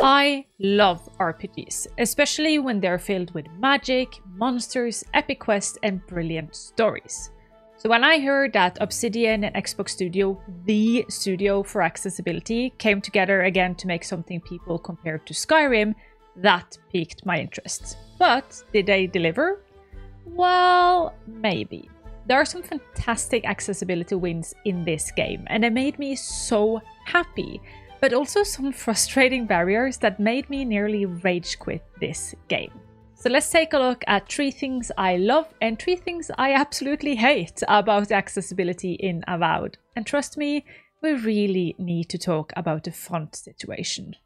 I love RPGs, especially when they're filled with magic, monsters, epic quests, and brilliant stories. So when I heard that Obsidian and Xbox Studio, the studio for accessibility, came together again to make something people compared to Skyrim, that piqued my interest. But did they deliver? Well, maybe. There are some fantastic accessibility wins in this game, and they made me so happy. But also some frustrating barriers that made me nearly rage quit this game. So let's take a look at 3 things I love and 3 things I absolutely hate about accessibility in Avowed. And trust me, we really need to talk about the font situation.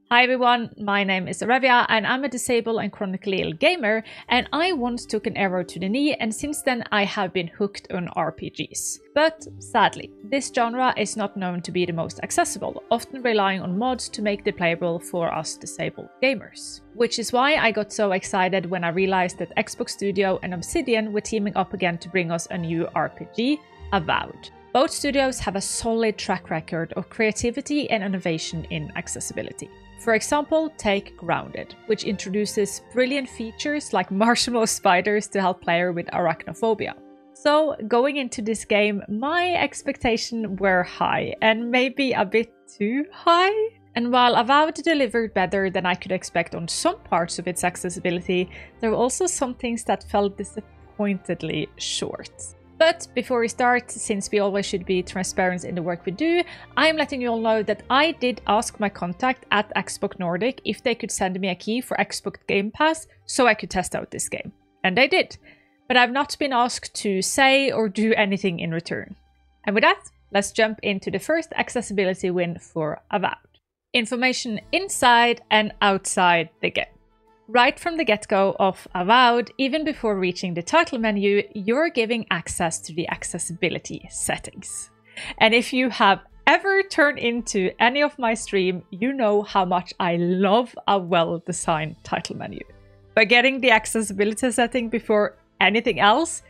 Hi everyone, my name is Arevia and I'm a disabled and chronically ill gamer, and I once took an arrow to the knee, and since then I have been hooked on RPGs. But sadly, this genre is not known to be the most accessible, often relying on mods to make it playable for us disabled gamers. Which is why I got so excited when I realized that Xbox Studio and Obsidian were teaming up again to bring us a new RPG, Avowed. Both studios have a solid track record of creativity and innovation in accessibility. For example, take Grounded, which introduces brilliant features like marshmallow spiders to help players with arachnophobia. So, going into this game, my expectations were high, and maybe a bit too high. And while Avowed delivered better than I could expect on some parts of its accessibility, there were also some things that felt disappointingly short. But before we start, since we always should be transparent in the work we do, I'm letting you all know that I did ask my contact at Xbox Nordic if they could send me a key for Xbox Game Pass so I could test out this game. And they did. But I've not been asked to say or do anything in return. And with that, let's jump into the first accessibility win for Avowed. Information inside and outside the game. Right from the get-go of Avowed, even before reaching the title menu, you're giving access to the accessibility settings. And if you have ever turned into any of my stream, you know how much I love a well-designed title menu. By getting the accessibility setting before anything else,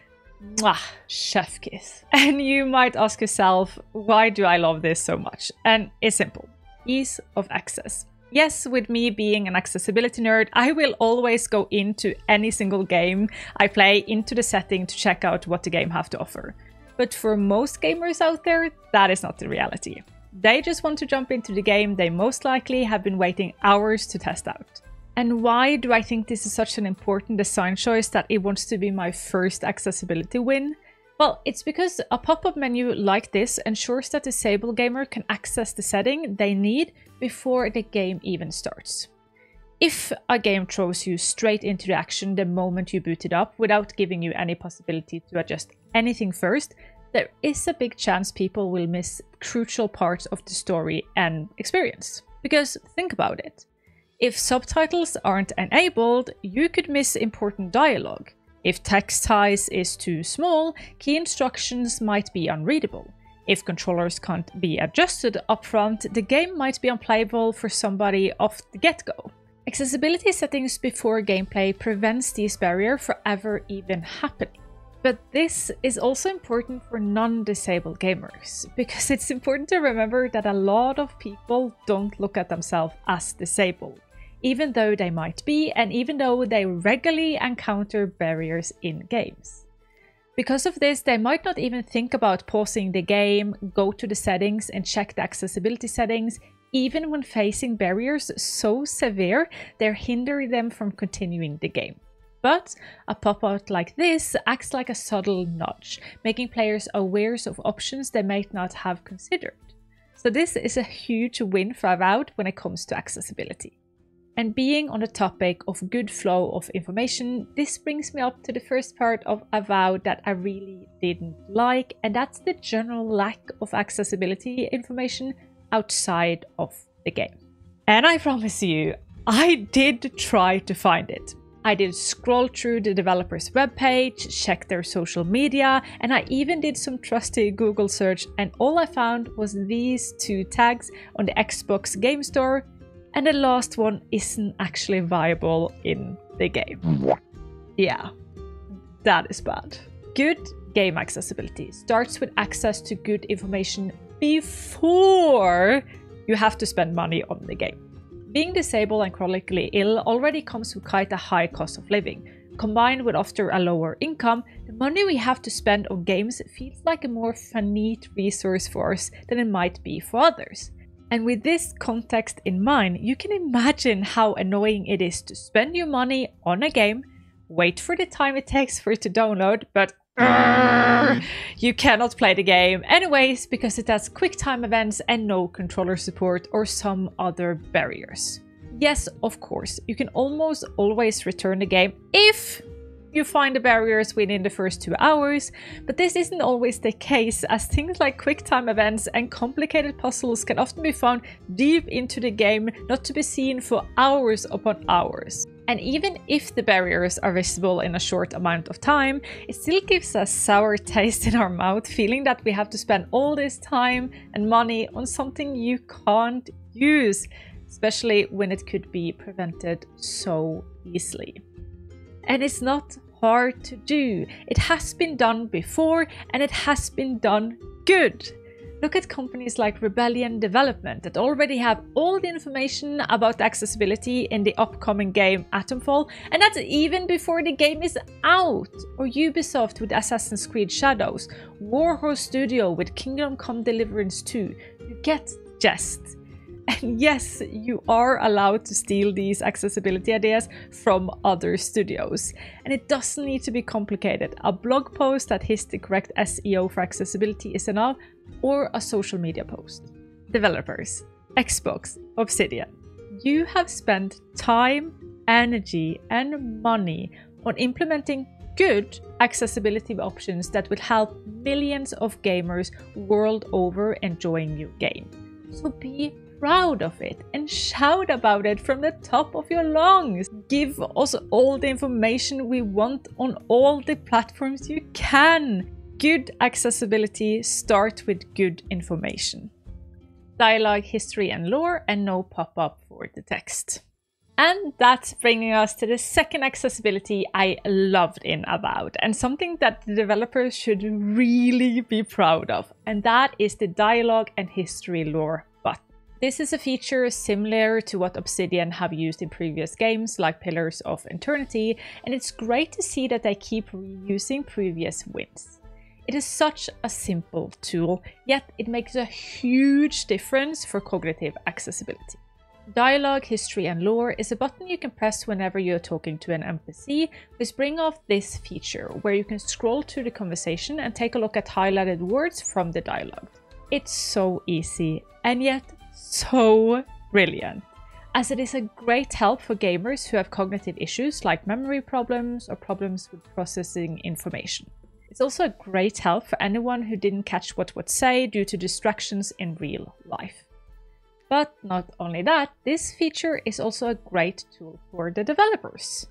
mwah, chef kiss. And you might ask yourself, why do I love this so much? And it's simple. Ease of access. Yes, with me being an accessibility nerd, I will always go into any single game I play into the setting to check out what the game have to offer. But for most gamers out there, that is not the reality. They just want to jump into the game they most likely have been waiting hours to test out. And why do I think this is such an important design choice that it wants to be my first accessibility win? Well, it's because a pop-up menu like this ensures that the disabled gamer can access the setting they need before the game even starts. If a game throws you straight into the action the moment you boot it up without giving you any possibility to adjust anything first, there is a big chance people will miss crucial parts of the story and experience. Because think about it. If subtitles aren't enabled, you could miss important dialogue. If text size is too small, key instructions might be unreadable. If controllers can't be adjusted upfront, the game might be unplayable for somebody off the get-go. Accessibility settings before gameplay prevents these barriers from ever even happening. But this is also important for non-disabled gamers, because it's important to remember that a lot of people don't look at themselves as disabled, even though they might be, and even though they regularly encounter barriers in games. Because of this, they might not even think about pausing the game, go to the settings and check the accessibility settings, even when facing barriers so severe they hinder them from continuing the game. But a pop-out like this acts like a subtle nudge, making players aware of options they might not have considered. So this is a huge win for Avowed when it comes to accessibility. And being on the topic of good flow of information, this brings me up to the first part of Avowed that I really didn't like, and that's the general lack of accessibility information outside of the game. And I promise you, I did try to find it. I did scroll through the developer's webpage, check their social media, and I even did some trusty Google search, and all I found was these 2 tags on the Xbox Game Store. And the last one isn't actually viable in the game. Yeah, that is bad. Good game accessibility starts with access to good information before you have to spend money on the game. Being disabled and chronically ill already comes with quite a high cost of living. Combined with after a lower income, the money we have to spend on games feels like a more finite resource for us than it might be for others. And with this context in mind, you can imagine how annoying it is to spend your money on a game, wait for the time it takes for it to download, but you cannot play the game anyways because it has quick time events and no controller support or some other barriers. Yes, of course, you can almost always return the game if you find the barriers within the first 2 hours, but this isn't always the case, as things like quick time events and complicated puzzles can often be found deep into the game, not to be seen for hours upon hours. And even if the barriers are visible in a short amount of time, it still gives a sour taste in our mouth, feeling that we have to spend all this time and money on something you can't use, especially when it could be prevented so easily. And it's not hard to do. It has been done before and it has been done good. Look at companies like Rebellion Development that already have all the information about accessibility in the upcoming game Atomfall, and that's even before the game is out. Or Ubisoft with Assassin's Creed Shadows, Warhorse Studio with Kingdom Come Deliverance 2. You get the gist. And yes, you are allowed to steal these accessibility ideas from other studios. And it doesn't need to be complicated. A blog post that hits the correct SEO for accessibility is enough, or a social media post. Developers, Xbox, Obsidian, you have spent time, energy, and money on implementing good accessibility options that will help millions of gamers world over enjoying your game. So be proud of it and shout about it from the top of your lungs. Give us all the information we want on all the platforms you can. Good accessibility starts with good information. Dialogue, history and lore, and no pop-up for the text. And that's bringing us to the second accessibility I loved in Avowed, and something that the developers should really be proud of, and that is the dialogue and history lore button. This is a feature similar to what Obsidian have used in previous games like Pillars of Eternity, and it's great to see that they keep reusing previous wins. It is such a simple tool, yet it makes a huge difference for cognitive accessibility. Dialogue, history and lore is a button you can press whenever you're talking to an NPC, which brings off this feature where you can scroll through the conversation and take a look at highlighted words from the dialogue. It's so easy and yet so brilliant, as it is a great help for gamers who have cognitive issues like memory problems or problems with processing information. It's also a great help for anyone who didn't catch what was said due to distractions in real life. But not only that, this feature is also a great tool for the developers.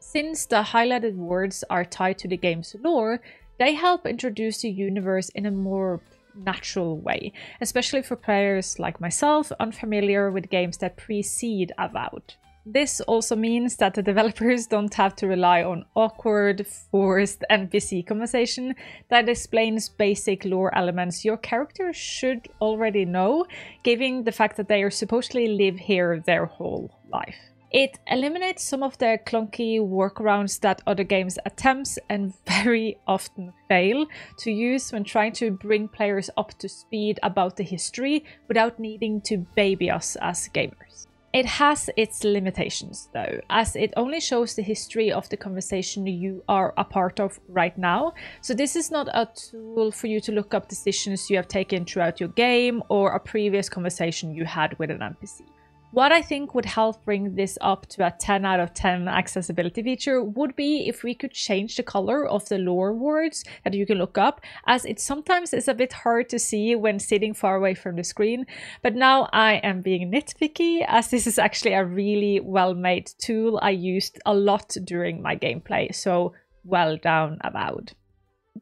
Since the highlighted words are tied to the game's lore, they help introduce the universe in a more natural way, especially for players like myself unfamiliar with games that precede Avowed. This also means that the developers don't have to rely on awkward, forced NPC conversation that explains basic lore elements your character should already know, given the fact that they are supposedly live here their whole life. It eliminates some of the clunky workarounds that other games attempt and very often fail to use when trying to bring players up to speed about the history without needing to baby us as gamers. It has its limitations though, as it only shows the history of the conversation you are a part of right now. So this is not a tool for you to look up decisions you have taken throughout your game or a previous conversation you had with an NPC. What I think would help bring this up to a 10 out of 10 accessibility feature would be if we could change the color of the lore words that you can look up, as it sometimes is a bit hard to see when sitting far away from the screen. But now I am being nitpicky, as this is actually a really well-made tool I used a lot during my gameplay, so well done, Avowed.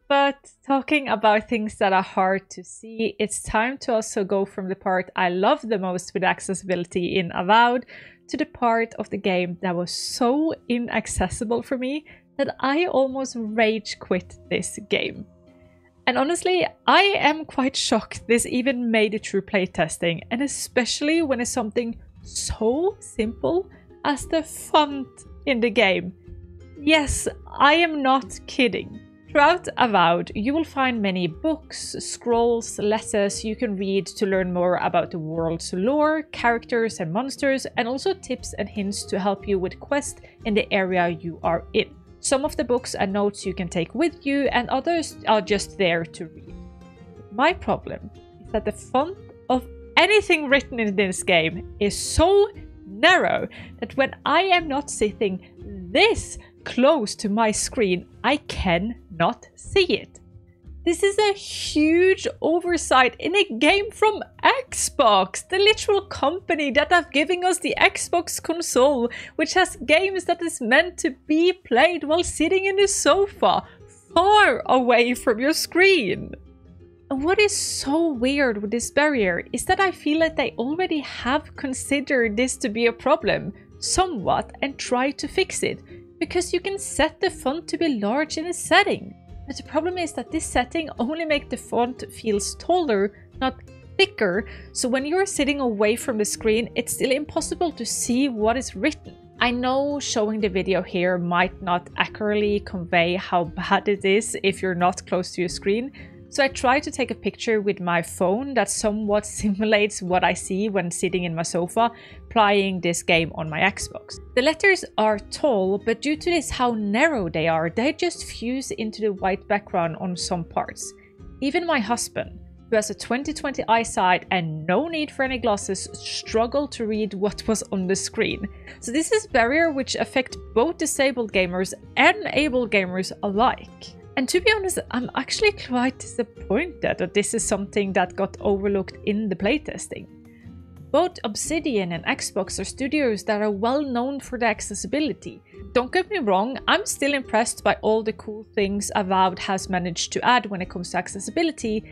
But talking about things that are hard to see, it's time to also go from the part I love the most with accessibility in Avowed to the part of the game that was so inaccessible for me that I almost rage quit this game. And honestly, I am quite shocked this even made it through playtesting, and especially when it's something so simple as the font in the game. Yes, I am not kidding. Throughout Avowed, you will find many books, scrolls, letters you can read to learn more about the world's lore, characters and monsters, and also tips and hints to help you with quests in the area you are in. Some of the books and notes you can take with you, and others are just there to read. My problem is that the font of anything written in this game is so narrow that when I am not sitting this close to my screen, I cannot see it. This is a huge oversight in a game from Xbox, the literal company that have given us the Xbox console, which has games that is meant to be played while sitting in the sofa, far away from your screen. And what is so weird with this barrier is that I feel like they already have considered this to be a problem, somewhat, and try to fix it, because you can set the font to be large in a setting. But the problem is that this setting only makes the font feels taller, not thicker, so when you're sitting away from the screen, it's still impossible to see what is written. I know showing the video here might not accurately convey how bad it is if you're not close to your screen, so I try to take a picture with my phone that somewhat simulates what I see when sitting in my sofa playing this game on my Xbox. The letters are tall, but due to this how narrow they are, they just fuse into the white background on some parts. Even my husband, who has a 20/20 eyesight and no need for any glasses, struggled to read what was on the screen. So this is a barrier which affects both disabled gamers and able gamers alike. And to be honest, I'm actually quite disappointed that this is something that got overlooked in the playtesting. Both Obsidian and Xbox are studios that are well known for their accessibility. Don't get me wrong, I'm still impressed by all the cool things Avowed has managed to add when it comes to accessibility,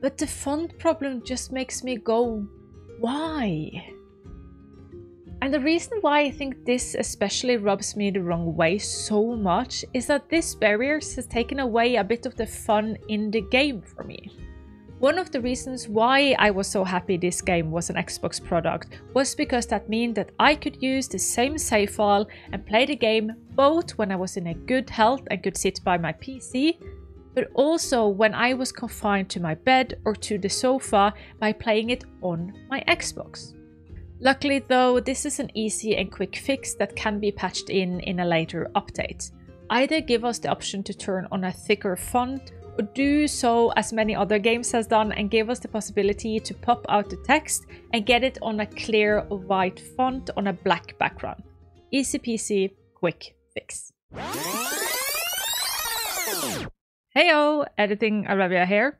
but the font problem just makes me go, why? And the reason why I think this especially rubs me the wrong way so much is that this barrier has taken away a bit of the fun in the game for me. One of the reasons why I was so happy this game was an Xbox product was because that meant that I could use the same save file and play the game both when I was in a good health and could sit by my PC, but also when I was confined to my bed or to the sofa by playing it on my Xbox. Luckily though, this is an easy and quick fix that can be patched in a later update. Either give us the option to turn on a thicker font, or do so as many other games has done and give us the possibility to pop out the text and get it on a clear white font on a black background. Easy peasy, quick fix. Heyo, Editing Arabia here.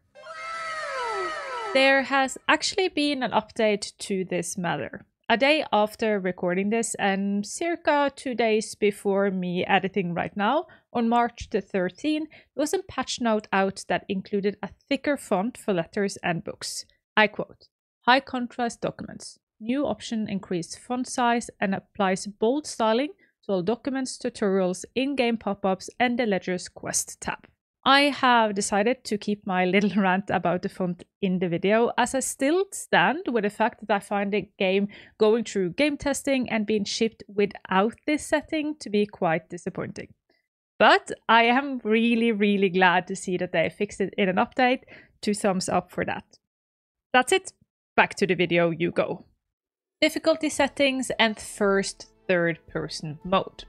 There has actually been an update to this matter. A day after recording this and circa 2 days before me editing right now, on March the 13th, there was a patch note out that included a thicker font for letters and books. I quote, "High contrast documents. New option increased font size and applies bold styling to all documents, tutorials, in-game pop-ups and the Ledger's Quest tab." I have decided to keep my little rant about the font in the video, as I still stand with the fact that I find the game going through game testing and being shipped without this setting to be quite disappointing. But I am really glad to see that they fixed it in an update. 2 thumbs up for that. That's it. Back to the video you go. Difficulty settings and first third-person mode.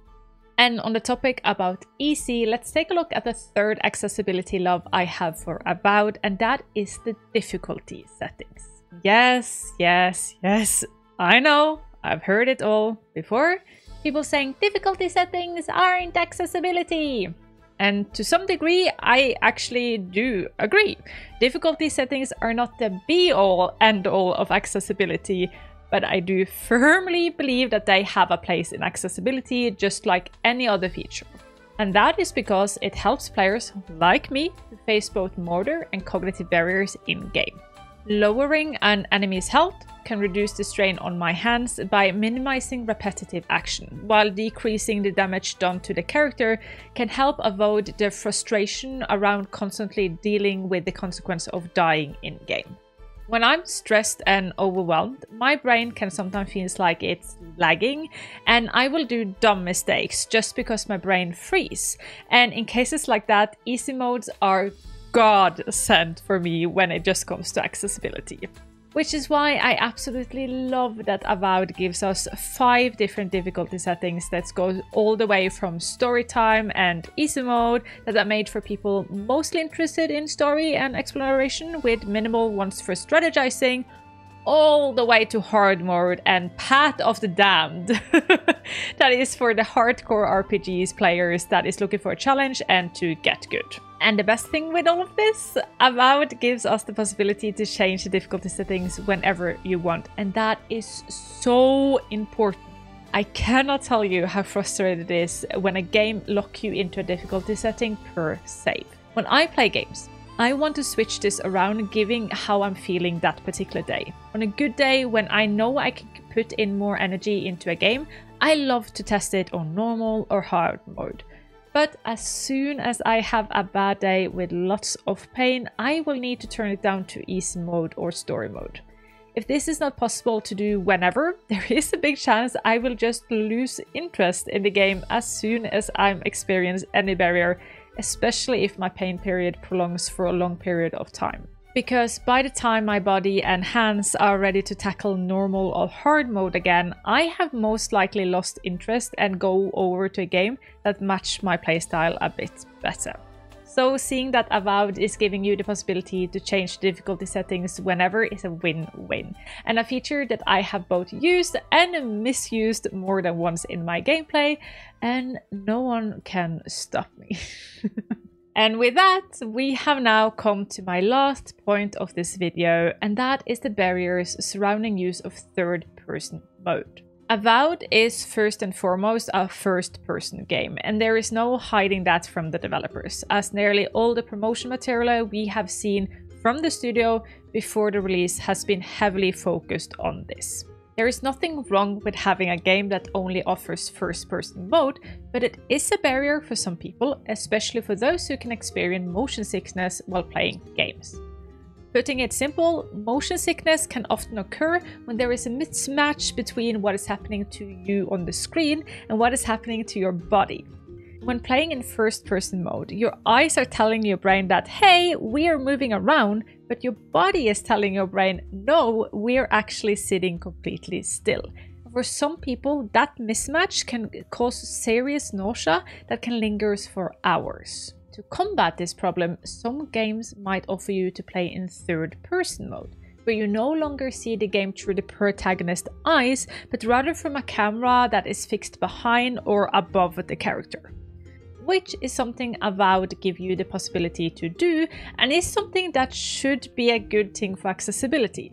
And on the topic about easy, let's take a look at the third accessibility love I have for Avowed, and that is the difficulty settings. Yes, I know, I've heard it all before. People saying difficulty settings aren't accessibility. And to some degree, I actually do agree. Difficulty settings are not the be-all, end-all of accessibility, but I do firmly believe that they have a place in accessibility just like any other feature. And that is because it helps players like me to face both motor and cognitive barriers in-game. Lowering an enemy's health, can reduce the strain on my hands by minimizing repetitive action, while decreasing the damage done to the character can help avoid the frustration around constantly dealing with the consequence of dying in-game. When I'm stressed and overwhelmed, my brain can sometimes feel like it's lagging, and I will do dumb mistakes just because my brain freezes. And in cases like that, easy modes are godsend for me when it just comes to accessibility. Which is why I absolutely love that Avowed gives us 5 different difficulty settings that go all the way from story time and easy mode that are made for people mostly interested in story and exploration with minimal ones for strategizing, all the way to hard mode and Path of the Damned. That is for the hardcore RPGs players that is looking for a challenge and to get good. And the best thing with all of this, Avowed gives us the possibility to change the difficulty settings whenever you want, and that is so important. I cannot tell you how frustrating it is when a game locks you into a difficulty setting per save. When I play games, I want to switch this around giving how I'm feeling that particular day. On a good day, when I know I can put in more energy into a game, I love to test it on normal or hard mode. But as soon as I have a bad day with lots of pain, I will need to turn it down to easy mode or story mode. If this is not possible to do whenever, there is a big chance I will just lose interest in the game as soon as I'm experiencing any barrier, especially if my pain period prolongs for a long period of time. Because by the time my body and hands are ready to tackle normal or hard mode again, I have most likely lost interest and go over to a game that matches my playstyle a bit better. So seeing that Avowed is giving you the possibility to change difficulty settings whenever is a win-win, and a feature that I have both used and misused more than once in my gameplay, and no one can stop me. And with that, we have now come to my last point of this video, and that is the barriers surrounding use of third-person mode. Avowed is first and foremost a first-person game, and there is no hiding that from the developers, as nearly all the promotion material we have seen from the studio before the release has been heavily focused on this. There is nothing wrong with having a game that only offers first-person mode, but it is a barrier for some people, especially for those who can experience motion sickness while playing games. Putting it simple, motion sickness can often occur when there is a mismatch between what is happening to you on the screen and what is happening to your body. When playing in first-person mode, your eyes are telling your brain that, hey, we are moving around, but your body is telling your brain, no, we're actually sitting completely still. For some people, that mismatch can cause serious nausea that can linger for hours. To combat this problem, some games might offer you to play in third-person mode, where you no longer see the game through the protagonist's eyes, but rather from a camera that is fixed behind or above the character. Which is something Avowed give you the possibility to do, and is something that should be a good thing for accessibility,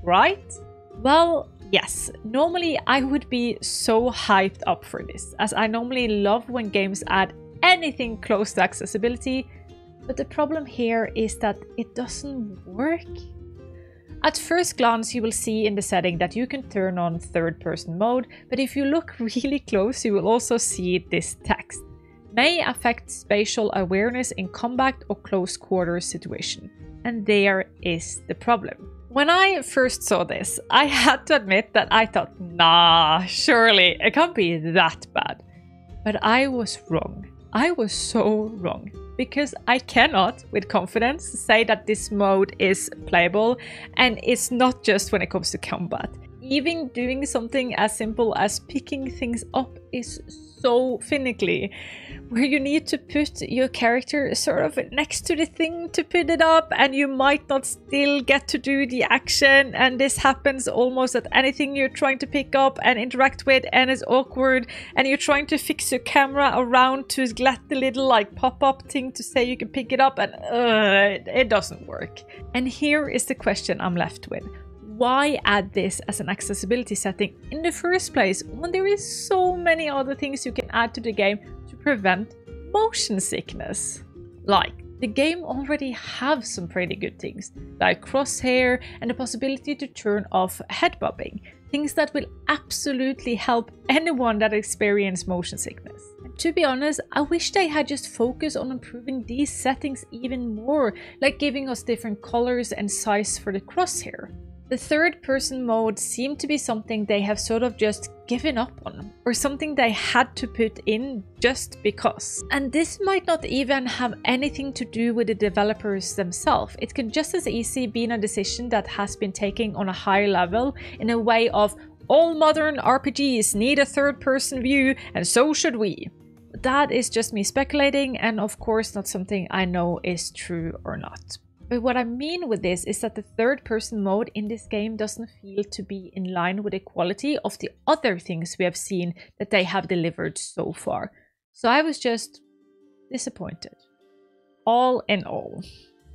right? Well, yes, normally I would be so hyped up for this, as I normally love when games add anything close to accessibility, but the problem here is that it doesn't work. At first glance, you will see in the setting that you can turn on third-person mode, but if you look really close, you will also see this text. May affect spatial awareness in combat or close quarters situation. And there is the problem. When I first saw this, I had to admit that I thought, nah, surely it can't be that bad. But I was wrong. I was so wrong. Because I cannot, with confidence, say that this mode is playable, and it's not just when it comes to combat. Even doing something as simple as picking things up is so finicky, where you need to put your character sort of next to the thing to put it up, and you might not still get to do the action, and this happens almost at anything you're trying to pick up and interact with, and it's awkward, and you're trying to fix your camera around to get the little like pop-up thing to say you can pick it up, and it doesn't work. And here is the question I'm left with. Why add this as an accessibility setting in the first place when there is so many other things you can add to the game to prevent motion sickness? Like The game already have some pretty good things, like crosshair and the possibility to turn off head bobbing, things that will absolutely help anyone that experiences motion sickness. And to be honest, I wish they had just focused on improving these settings even more, like giving us different colors and size for the crosshair. The third person mode seemed to be something they have sort of just given up on, or something they had to put in just because. And this might not even have anything to do with the developers themselves. It can just as easily be a decision that has been taken on a high level in a way of all modern RPGs need a third person view and so should we. That is just me speculating, and of course not something I know is true or not. But what I mean with this is that the third person mode in this game doesn't feel to be in line with the quality of the other things we have seen that they have delivered so far. So I was just disappointed. All in all.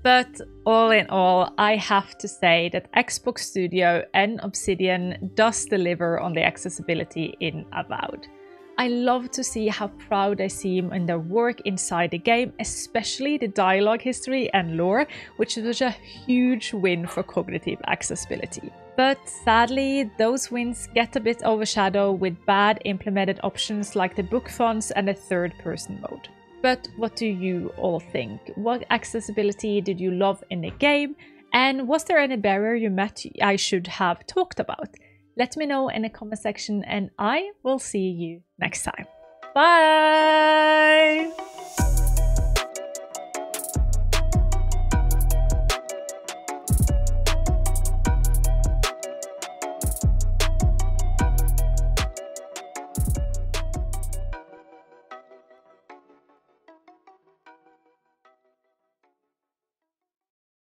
But all in all, I have to say that Xbox Studio and Obsidian does deliver on the accessibility in Avowed. I love to see how proud they seem in their work inside the game, especially the dialogue history and lore, which was a huge win for cognitive accessibility. But sadly, those wins get a bit overshadowed with bad implemented options like the book fonts and the third person mode. But what do you all think? What accessibility did you love in the game? And was there any barrier you met I should have talked about? Let me know in the comment section and I will see you next time. Bye!